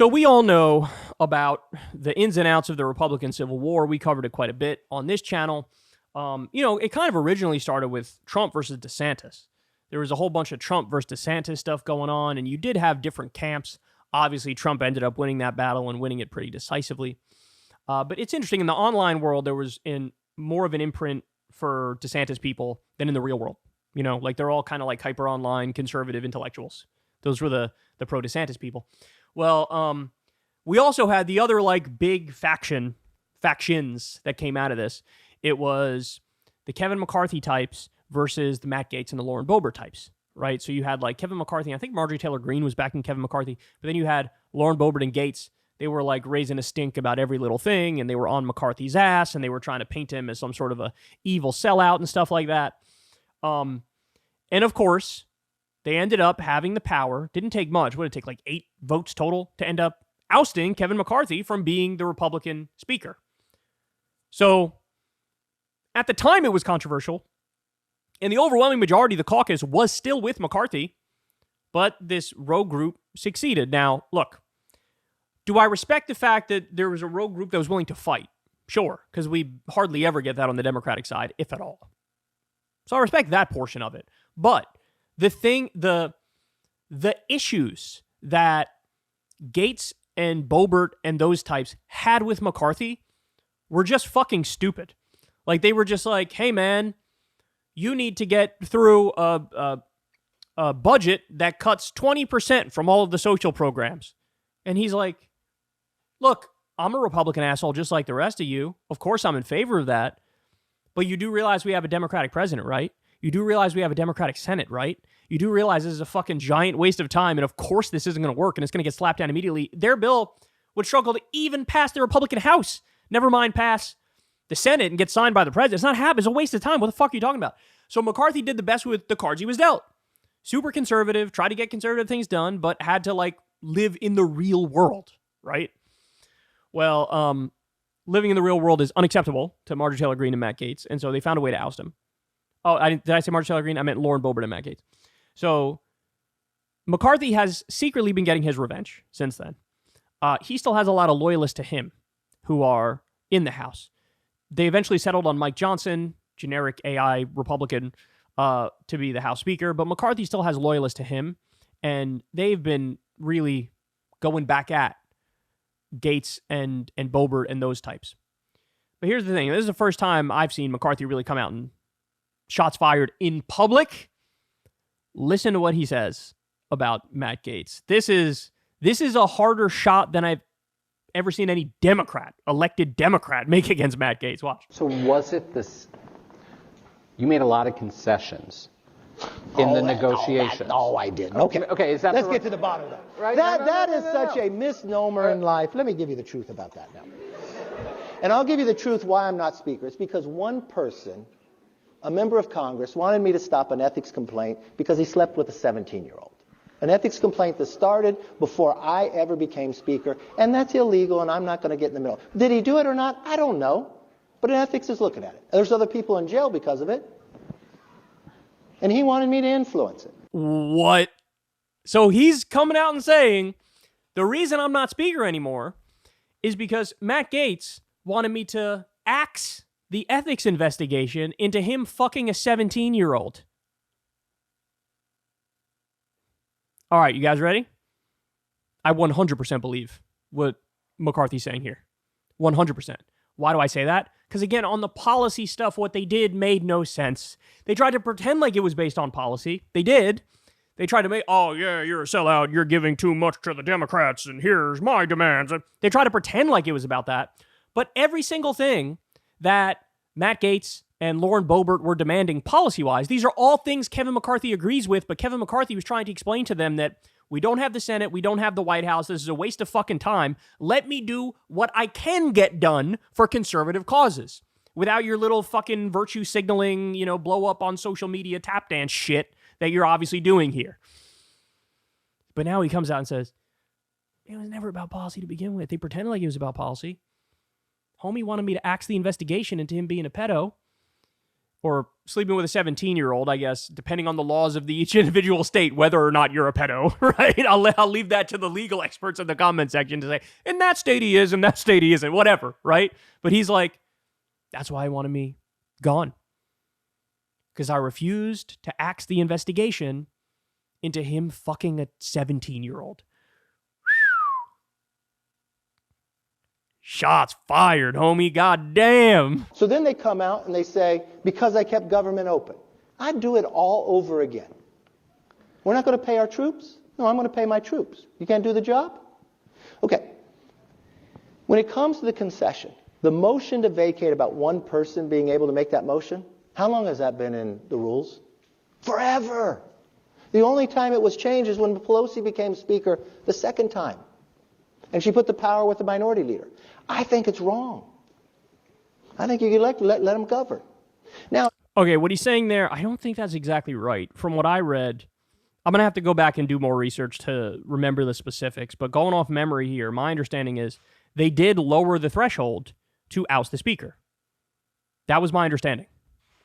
So we all know about the ins and outs of the Republican Civil War. We covered it quite a bit on this channel. It kind of originally started with Trump versus DeSantis. There was a whole bunch of Trump versus DeSantis stuff going on, and you did have different camps. Obviously, Trump ended up winning that battle and winning it pretty decisively. But it's interesting. In the online world, there was more of an imprint for DeSantis people than in the real world. You know, like they're all kind of like hyper online conservative intellectuals. Those were the pro DeSantis people. Well, we also had the other like big factions that came out of this. It was the Kevin McCarthy types versus the Matt Gaetz and the Lauren Boebert types, right? So you had like Kevin McCarthy, I think Marjorie Taylor Greene was backing Kevin McCarthy, but then you had Lauren Boebert and Gaetz. They were like raising a stink about every little thing, and they were on McCarthy's ass, and they were trying to paint him as some sort of a evil sellout and stuff like that. And of course, they ended up having the power. Didn't take much. What did it take? Like 8 votes total to end up ousting Kevin McCarthy from being the Republican speaker. So at the time, it was controversial. And the overwhelming majority of the caucus was still with McCarthy. But this rogue group succeeded. Now, look, do I respect the fact that there was a rogue group that was willing to fight? Sure, because we hardly ever get that on the Democratic side, if at all. So I respect that portion of it. But the issues that Gaetz and Boebert and those types had with McCarthy were just fucking stupid. Like, they were just like, hey, man, you need to get through a budget that cuts 20% from all of the social programs. And he's like, look, I'm a Republican asshole just like the rest of you. Of course, I'm in favor of that. But you do realize we have a Democratic president, right? You do realize we have a Democratic Senate, right? You do realize this is a fucking giant waste of time, and of course this isn't going to work, and it's going to get slapped down immediately. Their bill would struggle to even pass the Republican House. Never mind pass the Senate and get signed by the president. It's not happening. It's a waste of time. What the fuck are you talking about? So McCarthy did the best with the cards he was dealt. Super conservative, tried to get conservative things done, but had to, like, live in the real world, right? Well, living in the real world is unacceptable to Marjorie Taylor Greene and Matt Gaetz, and so they found a way to oust him. Oh, did I say Marjorie Taylor Greene? I meant Lauren Boebert and Matt Gaetz. So McCarthy has secretly been getting his revenge since then. He still has a lot of loyalists to him who are in the House. They eventually settled on Mike Johnson, generic AI Republican, to be the House Speaker, but McCarthy still has loyalists to him, and they've been really going back at Gaetz and Boebert and those types. But here's the thing. This is the first time I've seen McCarthy really come out and shots fired in public. Listen to what he says about Matt Gaetz. This is a harder shot than I've ever seen any elected Democrat make against Matt Gaetz. Watch. So was it this? You made a lot of concessions in the negotiations. No, I didn't. Okay. Is that Let's get to the bottom of that. Right? That is such a misnomer in life. Let me give you the truth about that now. And I'll give you the truth why I'm not speaker. It's because one person, a member of Congress, wanted me to stop an ethics complaint because he slept with a 17-year-old. An ethics complaint that started before I ever became speaker, and that's illegal, and I'm not going to get in the middle. Did he do it or not? I don't know. But ethics is looking at it. There's other people in jail because of it. And he wanted me to influence it. What? So he's coming out and saying, the reason I'm not speaker anymore is because Matt Gaetz wanted me to axe the ethics investigation into him fucking a 17-year-old. All right, you guys ready? I 100% believe what McCarthy's saying here. 100%. Why do I say that? Because again, on the policy stuff, what they did made no sense. They tried to pretend like it was based on policy. They did. They tried to make, oh yeah, you're a sellout, you're giving too much to the Democrats, and here's my demands. They tried to pretend like it was about that. But every single thing that Matt Gaetz and Lauren Boebert were demanding policy-wise, these are all things Kevin McCarthy agrees with, but Kevin McCarthy was trying to explain to them that we don't have the Senate, we don't have the White House, this is a waste of fucking time. Let me do what I can get done for conservative causes without your little fucking virtue signaling, blow up on social media tap dance shit that you're obviously doing here. But now he comes out and says, it was never about policy to begin with. They pretended like it was about policy. Homie wanted me to axe the investigation into him being a pedo or sleeping with a 17-year-old, I guess, depending on the laws of each individual state, whether or not you're a pedo, right? I'll leave that to the legal experts in the comment section to say, in that state he is, in that state he isn't, whatever, right? But he's like, that's why I wanted me gone. Because I refused to axe the investigation into him fucking a 17-year-old. Shots fired, homie. God damn. So then they come out and they say, because I kept government open. I'd do it all over again. We're not going to pay our troops? No, I'm going to pay my troops. You can't do the job? Okay. When it comes to the concession, the motion to vacate about one person being able to make that motion, how long has that been in the rules? Forever. The only time it was changed is when Pelosi became Speaker the second time. And she put the power with the minority leader. I think it's wrong. I think you elect, let them govern. Now, okay, what he's saying there, I don't think that's exactly right. From what I read, I'm going to have to go back and do more research to remember the specifics. But going off memory here, my understanding is they did lower the threshold to oust the Speaker. That was my understanding.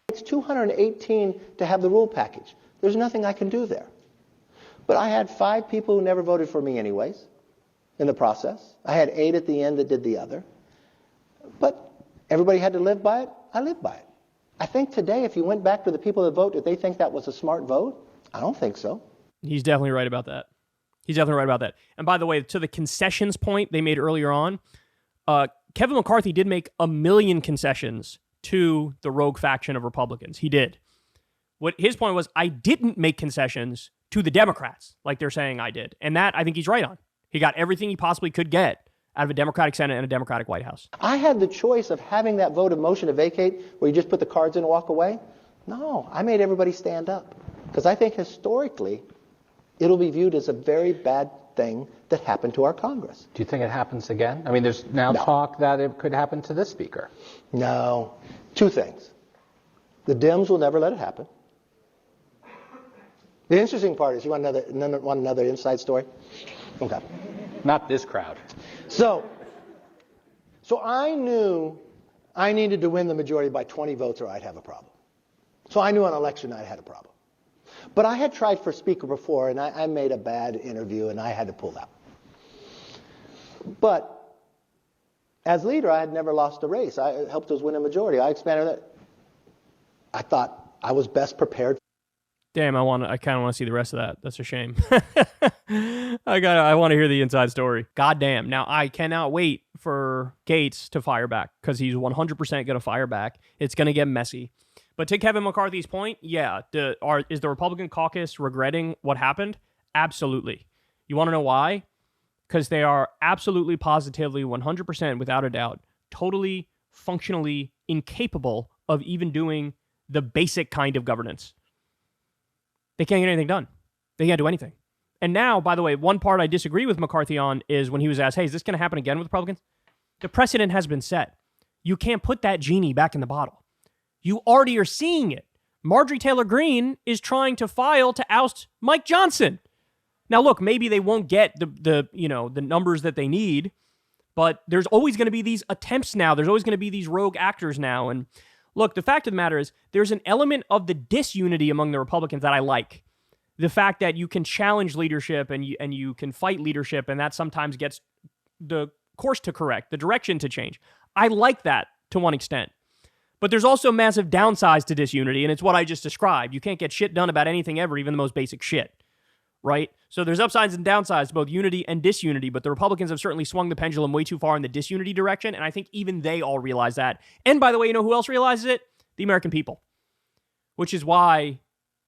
It's 218 to have the rule package. There's nothing I can do there. But I had 5 people who never voted for me anyways in the process. I had 8 at the end that did the other. But everybody had to live by it. I lived by it. I think today, if you went back to the people that vote, did they think that was a smart vote? I don't think so. He's definitely right about that. He's definitely right about that. And by the way, to the concessions point they made earlier on, Kevin McCarthy did make 1 million concessions to the rogue faction of Republicans. He did. What his point was, I didn't make concessions to the Democrats like they're saying I did. And that I think he's right on. He got everything he possibly could get out of a Democratic Senate and a Democratic White House. I had the choice of having that vote of motion to vacate where you just put the cards in and walk away. No, I made everybody stand up. Because I think historically, it'll be viewed as a very bad thing that happened to our Congress. Do you think it happens again? I mean, there's now talk that it could happen to this speaker. No. 2 things. The Dems will never let it happen. The interesting part is, you want another inside story? Okay. Not this crowd. So I knew I needed to win the majority by 20 votes or I'd have a problem. So I knew on election night I had a problem. But I had tried for speaker before, and I made a bad interview, and I had to pull out. But as leader, I had never lost a race. I helped us win a majority. I expanded it. I thought I was best prepared. Damn, I kind of want to see the rest of that. That's a shame. I want to hear the inside story. Goddamn. Now, I cannot wait for Gaetz to fire back, because he's 100% going to fire back. It's going to get messy. But to Kevin McCarthy's point, yeah, is the Republican caucus regretting what happened? Absolutely. You want to know why? Because they are absolutely, positively, 100%, without a doubt, totally, functionally incapable of even doing the basic kind of governance. They can't get anything done. They can't do anything. And now, by the way, one part I disagree with McCarthy on is when he was asked, hey, is this going to happen again with Republicans? The precedent has been set. You can't put that genie back in the bottle. You already are seeing it. Marjorie Taylor Greene is trying to file to oust Mike Johnson. Now, look, maybe they won't get the numbers that they need, but there's always going to be these attempts now. There's always going to be these rogue actors now. And look, the fact of the matter is there's an element of the disunity among the Republicans that I like. The fact that you can challenge leadership and you can fight leadership, and that sometimes gets the course to correct, the direction to change. I like that to one extent. But there's also massive downsides to disunity, and it's what I just described. You can't get shit done about anything ever, even the most basic shit, right? So there's upsides and downsides to both unity and disunity, but the Republicans have certainly swung the pendulum way too far in the disunity direction, and I think even they all realize that. And by the way, you know who else realizes it? The American people. Which is why,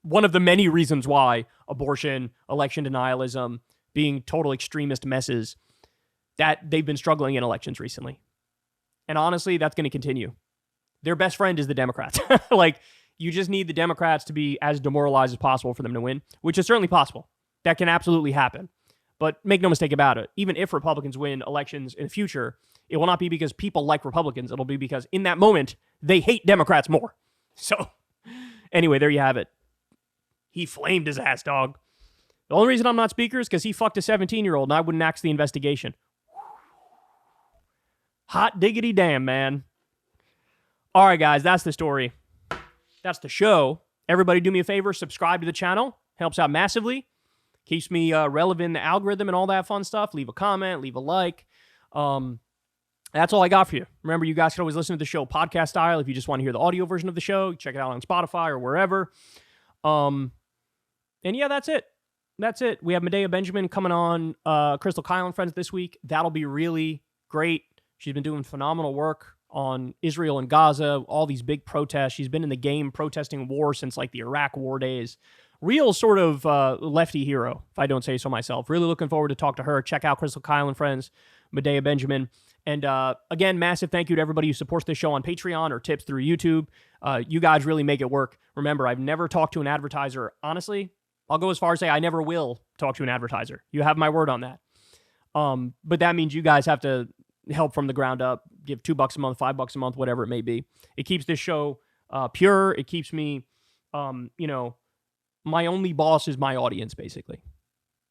one of the many reasons why abortion, election denialism, being total extremist messes, that they've been struggling in elections recently. And honestly, that's going to continue. Their best friend is the Democrats. Like, you just need the Democrats to be as demoralized as possible for them to win, which is certainly possible. That can absolutely happen. But make no mistake about it, even if Republicans win elections in the future, it will not be because people like Republicans. It'll be because in that moment, they hate Democrats more. So, anyway, there you have it. He flamed his ass, dog. The only reason I'm not speaker is because he fucked a 17-year-old and I wouldn't axe the investigation. Hot diggity damn, man. All right, guys, that's the story. That's the show. Everybody do me a favor, subscribe to the channel. Helps out massively. Keeps me relevant in the algorithm and all that fun stuff. Leave a comment, leave a like. That's all I got for you. Remember, you guys can always listen to the show podcast style if you just want to hear the audio version of the show. Check it out on Spotify or wherever. And yeah, that's it. That's it. We have Medea Benjamin coming on Crystal Kyle and Friends this week. That'll be really great. She's been doing phenomenal work on Israel and Gaza, all these big protests. She's been in the game protesting war since like the Iraq war days. Real sort of lefty hero, if I don't say so myself. Really looking forward to talk to her. Check out Crystal Kyle and Friends, Medea Benjamin. And again, massive thank you to everybody who supports this show on Patreon or tips through YouTube. You guys really make it work. Remember, I've never talked to an advertiser. Honestly, I'll go as far as say I never will talk to an advertiser. You have my word on that. But that means you guys have to help from the ground up. Give $2 a month, $5 a month, whatever it may be. It keeps this show pure. It keeps me, my only boss is my audience, basically.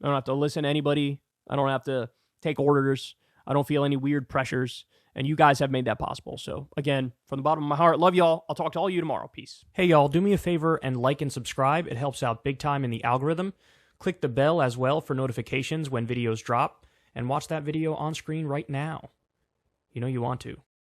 I don't have to listen to anybody. I don't have to take orders. I don't feel any weird pressures. And you guys have made that possible. So, again, from the bottom of my heart, love y'all. I'll talk to all of you tomorrow. Peace. Hey, y'all, do me a favor and like and subscribe. It helps out big time in the algorithm. Click the bell as well for notifications when videos drop. And watch that video on screen right now. You know you want to.